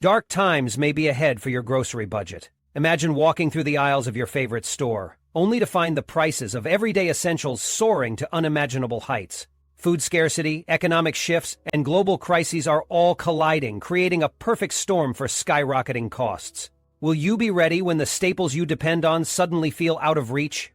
Dark times may be ahead for your grocery budget. Imagine walking through the aisles of your favorite store, only to find the prices of everyday essentials soaring to unimaginable heights. Food scarcity, economic shifts, and global crises are all colliding, creating a perfect storm for skyrocketing costs. Will you be ready when the staples you depend on suddenly feel out of reach?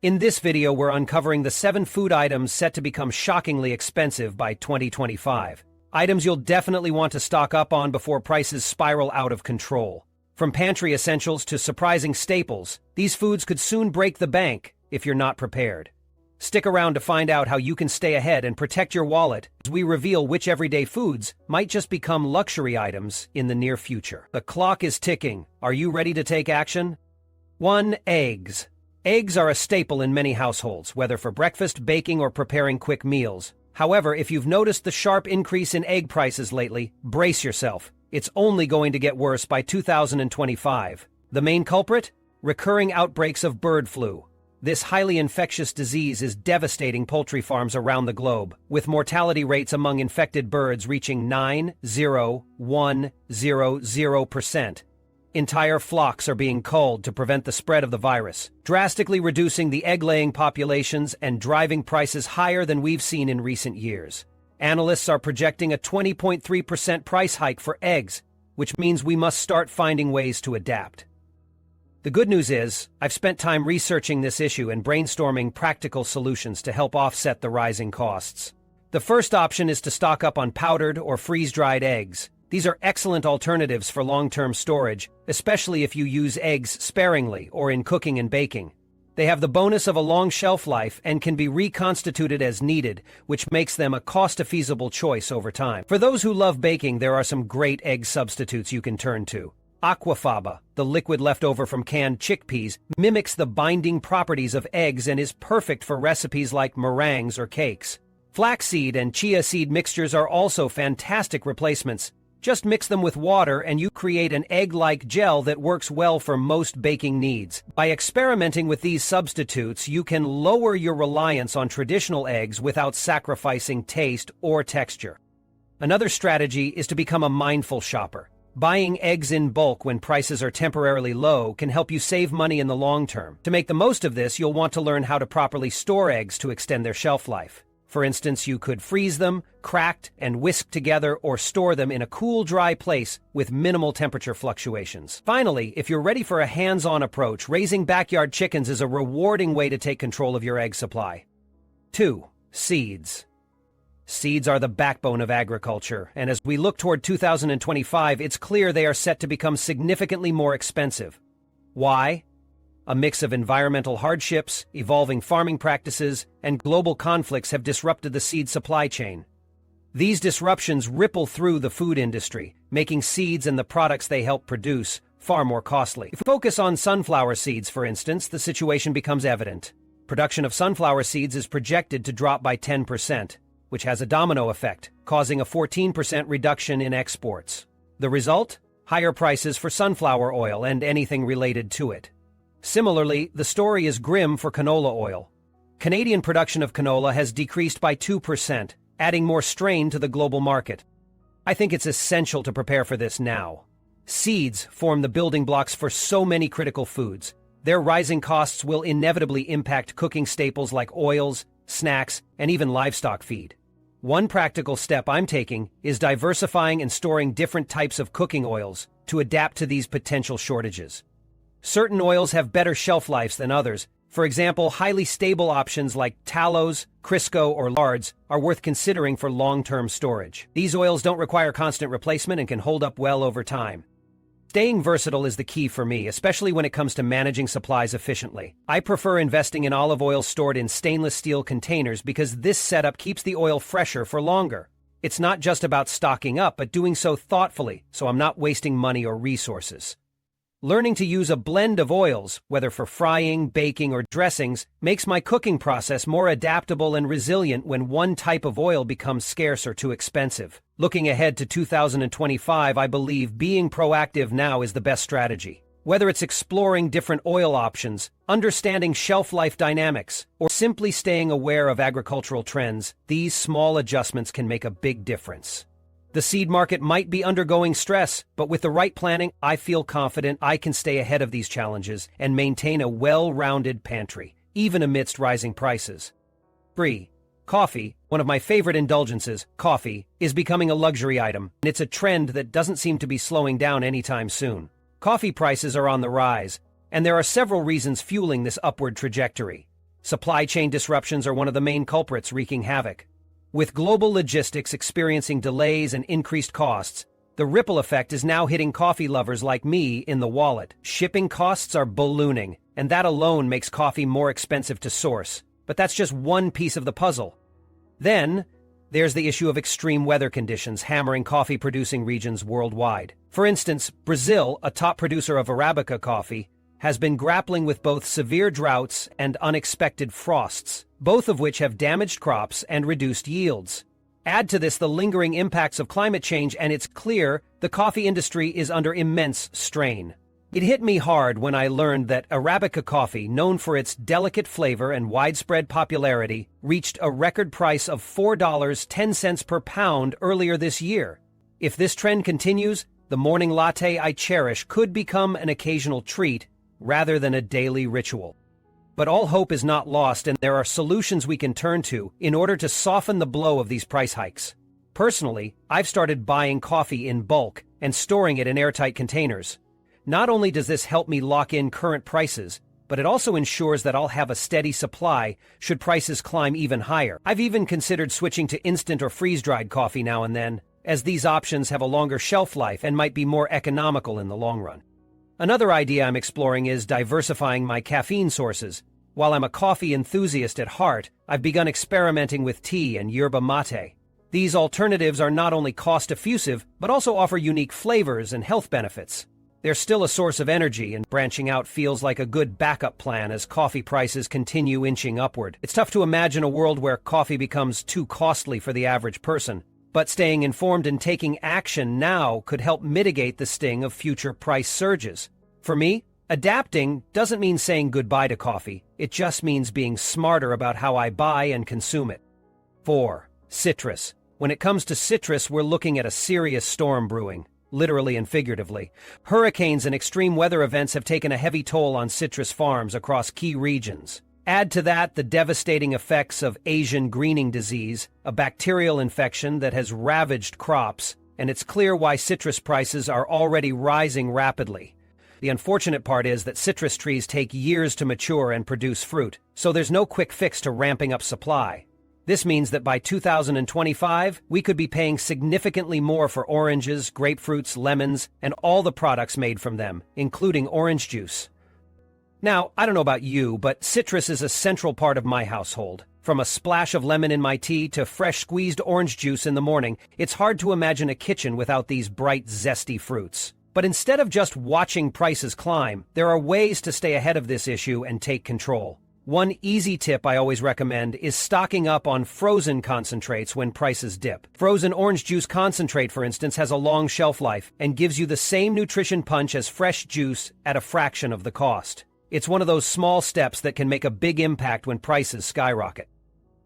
In this video, we're uncovering the 7 food items set to become shockingly expensive by 2025. Items you'll definitely want to stock up on before prices spiral out of control. From pantry essentials to surprising staples, these foods could soon break the bank if you're not prepared. Stick around to find out how you can stay ahead and protect your wallet as we reveal which everyday foods might just become luxury items in the near future. The clock is ticking. Are you ready to take action? 1. Eggs. Eggs are a staple in many households, whether for breakfast, baking, or preparing quick meals. However, if you've noticed the sharp increase in egg prices lately, brace yourself. It's only going to get worse by 2025. The main culprit? Recurring outbreaks of bird flu. This highly infectious disease is devastating poultry farms around the globe, with mortality rates among infected birds reaching 9,0,1,0,0%. Entire flocks are being culled to prevent the spread of the virus, drastically reducing the egg-laying populations and driving prices higher than we've seen in recent years. Analysts are projecting a 20.3% price hike for eggs, which means we must start finding ways to adapt. The good news is, I've spent time researching this issue and brainstorming practical solutions to help offset the rising costs. The first option is to stock up on powdered or freeze-dried eggs. These are excellent alternatives for long-term storage, especially if you use eggs sparingly or in cooking and baking. They have the bonus of a long shelf life and can be reconstituted as needed, which makes them a cost-feasible choice over time. For those who love baking, there are some great egg substitutes you can turn to. Aquafaba, the liquid left over from canned chickpeas, mimics the binding properties of eggs and is perfect for recipes like meringues or cakes. Flaxseed and chia seed mixtures are also fantastic replacements. Just mix them with water and you create an egg-like gel that works well for most baking needs. By experimenting with these substitutes, you can lower your reliance on traditional eggs without sacrificing taste or texture. Another strategy is to become a mindful shopper. Buying eggs in bulk when prices are temporarily low can help you save money in the long term. To make the most of this, you'll want to learn how to properly store eggs to extend their shelf life. For instance, you could freeze them, cracked, and whisked together, or store them in a cool, dry place with minimal temperature fluctuations. Finally, if you're ready for a hands-on approach, raising backyard chickens is a rewarding way to take control of your egg supply. 2. Seeds. Seeds are the backbone of agriculture, and as we look toward 2025, it's clear they are set to become significantly more expensive. Why? A mix of environmental hardships, evolving farming practices, and global conflicts have disrupted the seed supply chain. These disruptions ripple through the food industry, making seeds and the products they help produce far more costly. If we focus on sunflower seeds, for instance, the situation becomes evident. Production of sunflower seeds is projected to drop by 10%, which has a domino effect, causing a 14% reduction in exports. The result? Higher prices for sunflower oil and anything related to it. Similarly, the story is grim for canola oil. Canadian production of canola has decreased by 2%, adding more strain to the global market. I think it's essential to prepare for this now. Seeds form the building blocks for so many critical foods. Their rising costs will inevitably impact cooking staples like oils, snacks, and even livestock feed. One practical step I'm taking is diversifying and storing different types of cooking oils to adapt to these potential shortages. Certain oils have better shelf lives than others. For example, highly stable options like tallows, Crisco, or lards are worth considering for long-term storage. These oils don't require constant replacement and can hold up well over time. Staying versatile is the key for me, especially when it comes to managing supplies efficiently. I prefer investing in olive oil stored in stainless steel containers because this setup keeps the oil fresher for longer. It's not just about stocking up, but doing so thoughtfully, so I'm not wasting money or resources. Learning to use a blend of oils, whether for frying, baking, or dressings, makes my cooking process more adaptable and resilient when one type of oil becomes scarce or too expensive. Looking ahead to 2025, I believe being proactive now is the best strategy. Whether it's exploring different oil options, understanding shelf life dynamics, or simply staying aware of agricultural trends, these small adjustments can make a big difference. The seed market might be undergoing stress, but with the right planning, I feel confident I can stay ahead of these challenges and maintain a well-rounded pantry, even amidst rising prices. 3. Coffee, one of my favorite indulgences, coffee, is becoming a luxury item, and it's a trend that doesn't seem to be slowing down anytime soon. Coffee prices are on the rise, and there are several reasons fueling this upward trajectory. Supply chain disruptions are one of the main culprits wreaking havoc. With global logistics experiencing delays and increased costs, the ripple effect is now hitting coffee lovers like me in the wallet. Shipping costs are ballooning, and that alone makes coffee more expensive to source. But that's just one piece of the puzzle. Then, there's the issue of extreme weather conditions hammering coffee-producing regions worldwide. For instance, Brazil, a top producer of Arabica coffee, has been grappling with both severe droughts and unexpected frosts, both of which have damaged crops and reduced yields. Add to this the lingering impacts of climate change, and it's clear the coffee industry is under immense strain. It hit me hard when I learned that Arabica coffee, known for its delicate flavor and widespread popularity, reached a record price of $4.10 per pound earlier this year. If this trend continues, the morning latte I cherish could become an occasional treat rather than a daily ritual. But all hope is not lost, and there are solutions we can turn to in order to soften the blow of these price hikes. Personally, I've started buying coffee in bulk and storing it in airtight containers. Not only does this help me lock in current prices, but it also ensures that I'll have a steady supply should prices climb even higher. I've even considered switching to instant or freeze-dried coffee now and then, as these options have a longer shelf life and might be more economical in the long run. Another idea I'm exploring is diversifying my caffeine sources. While I'm a coffee enthusiast at heart, I've begun experimenting with tea and yerba mate. These alternatives are not only cost-effusive, but also offer unique flavors and health benefits. They're still a source of energy, and branching out feels like a good backup plan as coffee prices continue inching upward. It's tough to imagine a world where coffee becomes too costly for the average person, but staying informed and taking action now could help mitigate the sting of future price surges. For me, adapting doesn't mean saying goodbye to coffee. It just means being smarter about how I buy and consume it. 4. Citrus. When it comes to citrus, we're looking at a serious storm brewing. Literally and figuratively. Hurricanes and extreme weather events have taken a heavy toll on citrus farms across key regions. Add to that the devastating effects of Asian greening disease, a bacterial infection that has ravaged crops, and it's clear why citrus prices are already rising rapidly. The unfortunate part is that citrus trees take years to mature and produce fruit, so there's no quick fix to ramping up supply. This means that by 2025, we could be paying significantly more for oranges, grapefruits, lemons, and all the products made from them, including orange juice. Now, I don't know about you, but citrus is a central part of my household. From a splash of lemon in my tea to fresh squeezed orange juice in the morning, it's hard to imagine a kitchen without these bright, zesty fruits. But instead of just watching prices climb, there are ways to stay ahead of this issue and take control. One easy tip I always recommend is stocking up on frozen concentrates when prices dip. Frozen orange juice concentrate, for instance, has a long shelf life and gives you the same nutrition punch as fresh juice at a fraction of the cost. It's one of those small steps that can make a big impact when prices skyrocket.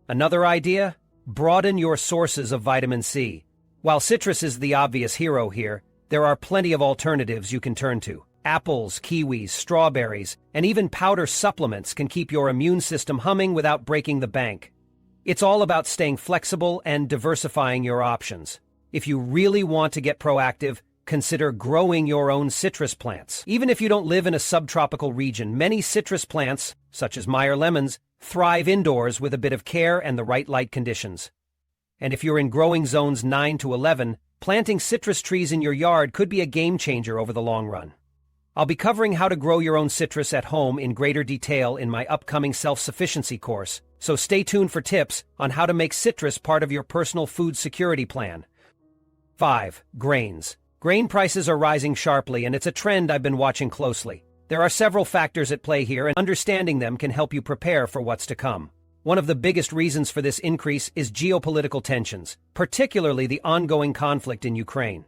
Another idea? Broaden your sources of vitamin C. While citrus is the obvious hero here, there are plenty of alternatives you can turn to. Apples, kiwis, strawberries, and even powder supplements can keep your immune system humming without breaking the bank. It's all about staying flexible and diversifying your options. If you really want to get proactive, consider growing your own citrus plants. Even if you don't live in a subtropical region, many citrus plants, such as Meyer lemons, thrive indoors with a bit of care and the right light conditions. And if you're in growing zones 9 to 11, planting citrus trees in your yard could be a game changer over the long run. I'll be covering how to grow your own citrus at home in greater detail in my upcoming self-sufficiency course, so stay tuned for tips on how to make citrus part of your personal food security plan. 5. Grains. Grain prices are rising sharply, and it's a trend I've been watching closely. There are several factors at play here, and understanding them can help you prepare for what's to come. One of the biggest reasons for this increase is geopolitical tensions, particularly the ongoing conflict in Ukraine.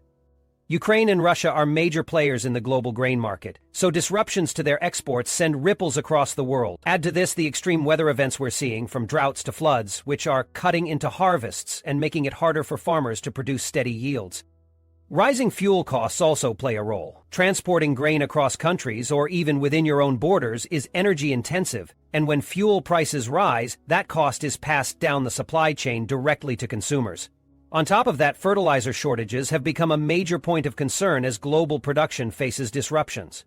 Ukraine and Russia are major players in the global grain market, so disruptions to their exports send ripples across the world. Add to this the extreme weather events we're seeing, from droughts to floods, which are cutting into harvests and making it harder for farmers to produce steady yields. Rising fuel costs also play a role. Transporting grain across countries or even within your own borders is energy intensive, and when fuel prices rise, that cost is passed down the supply chain directly to consumers. On top of that, fertilizer shortages have become a major point of concern as global production faces disruptions.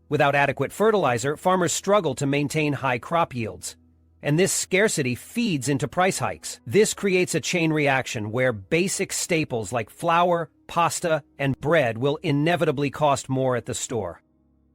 Without adequate fertilizer, farmers struggle to maintain high crop yields. And this scarcity feeds into price hikes. This creates a chain reaction where basic staples like flour, pasta, and bread will inevitably cost more at the store.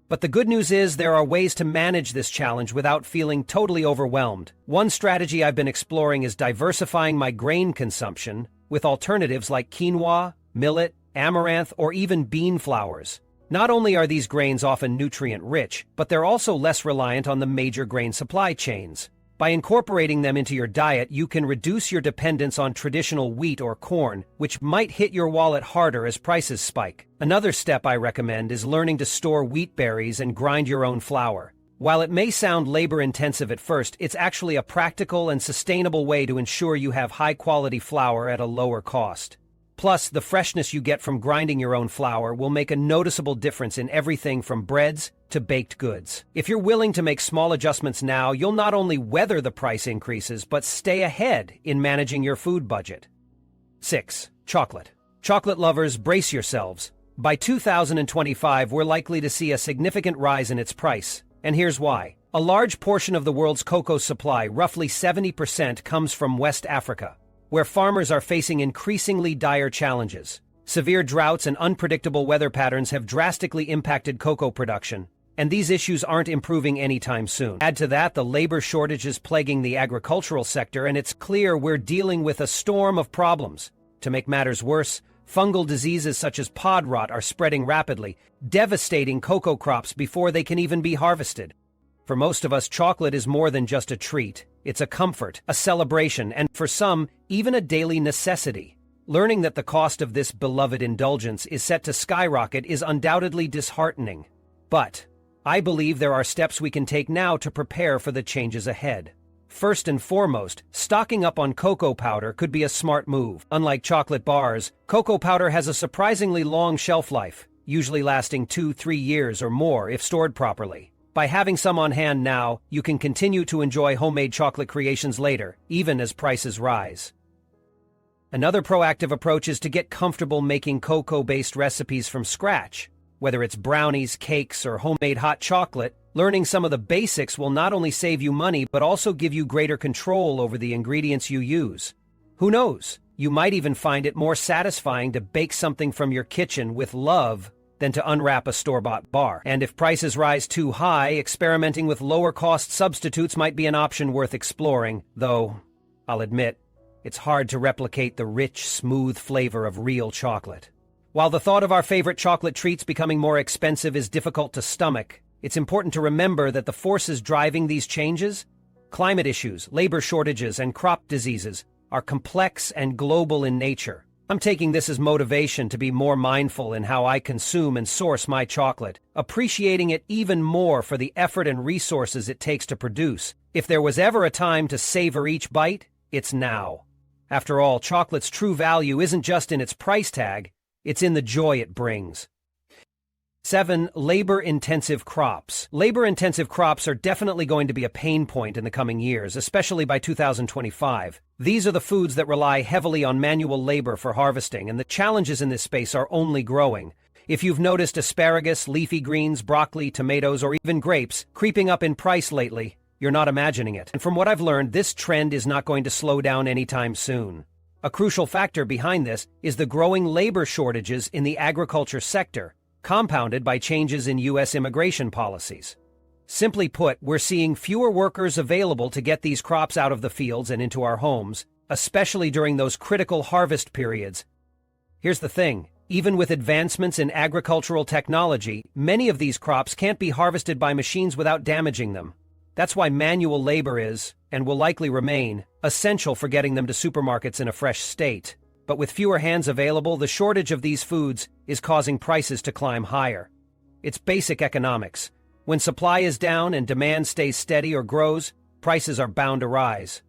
But the good news is there are ways to manage this challenge without feeling totally overwhelmed. One strategy I've been exploring is diversifying my grain consumption with alternatives like quinoa, millet, amaranth, or even bean flours. Not only are these grains often nutrient-rich, but they're also less reliant on the major grain supply chains. By incorporating them into your diet, you can reduce your dependence on traditional wheat or corn, which might hit your wallet harder as prices spike. Another step I recommend is learning to store wheat berries and grind your own flour. While it may sound labor-intensive at first, it's actually a practical and sustainable way to ensure you have high-quality flour at a lower cost. Plus, the freshness you get from grinding your own flour will make a noticeable difference in everything from breads to baked goods. If you're willing to make small adjustments now, you'll not only weather the price increases, but stay ahead in managing your food budget. 6. Chocolate. Chocolate lovers, brace yourselves. By 2025, we're likely to see a significant rise in its price. And here's why. A large portion of the world's cocoa supply, roughly 70%, comes from West Africa, where farmers are facing increasingly dire challenges. Severe droughts and unpredictable weather patterns have drastically impacted cocoa production, and these issues aren't improving anytime soon. Add to that the labor shortages plaguing the agricultural sector, and it's clear we're dealing with a storm of problems. To make matters worse, fungal diseases such as pod rot are spreading rapidly, devastating cocoa crops before they can even be harvested. For most of us, chocolate is more than just a treat. It's a comfort, a celebration, and for some, even a daily necessity. Learning that the cost of this beloved indulgence is set to skyrocket is undoubtedly disheartening. But I believe there are steps we can take now to prepare for the changes ahead. First and foremost, stocking up on cocoa powder could be a smart move. Unlike chocolate bars, cocoa powder has a surprisingly long shelf life, usually lasting 2-3 years or more if stored properly. By having some on hand now, you can continue to enjoy homemade chocolate creations later, even as prices rise. Another proactive approach is to get comfortable making cocoa-based recipes from scratch. Whether it's brownies, cakes, or homemade hot chocolate, learning some of the basics will not only save you money but also give you greater control over the ingredients you use. Who knows? You might even find it more satisfying to bake something from your kitchen with love than to unwrap a store-bought bar. And if prices rise too high, experimenting with lower-cost substitutes might be an option worth exploring, though, I'll admit, it's hard to replicate the rich, smooth flavor of real chocolate. While the thought of our favorite chocolate treats becoming more expensive is difficult to stomach, it's important to remember that the forces driving these changes, climate issues, labor shortages, and crop diseases, are complex and global in nature. I'm taking this as motivation to be more mindful in how I consume and source my chocolate, appreciating it even more for the effort and resources it takes to produce. If there was ever a time to savor each bite, it's now. After all, chocolate's true value isn't just in its price tag, it's in the joy it brings. 7. Labor-intensive crops. Labor-intensive crops are definitely going to be a pain point in the coming years, especially by 2025. These are the foods that rely heavily on manual labor for harvesting, and the challenges in this space are only growing. If you've noticed asparagus, leafy greens, broccoli, tomatoes, or even grapes creeping up in price lately, you're not imagining it. And from what I've learned, this trend is not going to slow down anytime soon. A crucial factor behind this is the growing labor shortages in the agriculture sector, compounded by changes in U.S. immigration policies. Simply put, we're seeing fewer workers available to get these crops out of the fields and into our homes, especially during those critical harvest periods. Here's the thing. Even with advancements in agricultural technology, many of these crops can't be harvested by machines without damaging them. That's why manual labor is, and will likely remain, essential for getting them to supermarkets in a fresh state. But with fewer hands available, the shortage of these foods is causing prices to climb higher. It's basic economics. When supply is down and demand stays steady or grows, prices are bound to rise.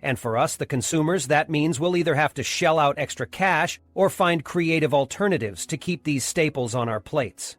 And for us, the consumers, that means we'll either have to shell out extra cash or find creative alternatives to keep these staples on our plates.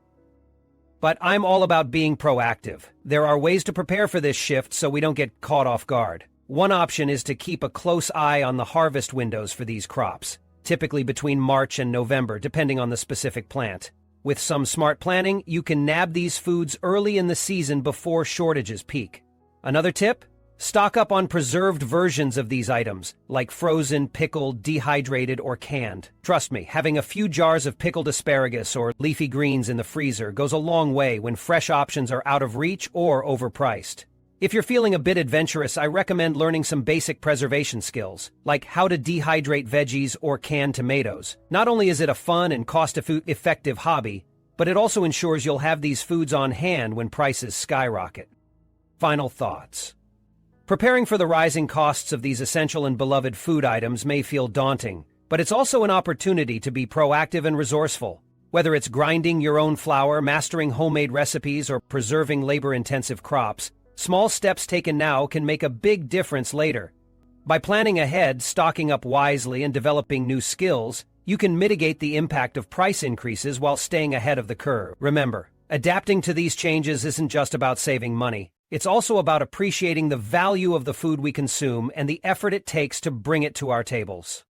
But I'm all about being proactive. There are ways to prepare for this shift so we don't get caught off guard. One option is to keep a close eye on the harvest windows for these crops, typically between March and November, depending on the specific plant. With some smart planning, you can nab these foods early in the season before shortages peak. Another tip? Stock up on preserved versions of these items, like frozen, pickled, dehydrated, or canned. Trust me, having a few jars of pickled asparagus or leafy greens in the freezer goes a long way when fresh options are out of reach or overpriced. If you're feeling a bit adventurous, I recommend learning some basic preservation skills, like how to dehydrate veggies or can tomatoes. Not only is it a fun and cost-effective hobby, but it also ensures you'll have these foods on hand when prices skyrocket. Final thoughts. Preparing for the rising costs of these essential and beloved food items may feel daunting, but it's also an opportunity to be proactive and resourceful. Whether it's grinding your own flour, mastering homemade recipes, or preserving labor-intensive crops, small steps taken now can make a big difference later. By planning ahead, stocking up wisely, and developing new skills, you can mitigate the impact of price increases while staying ahead of the curve. Remember, adapting to these changes isn't just about saving money. It's also about appreciating the value of the food we consume and the effort it takes to bring it to our tables.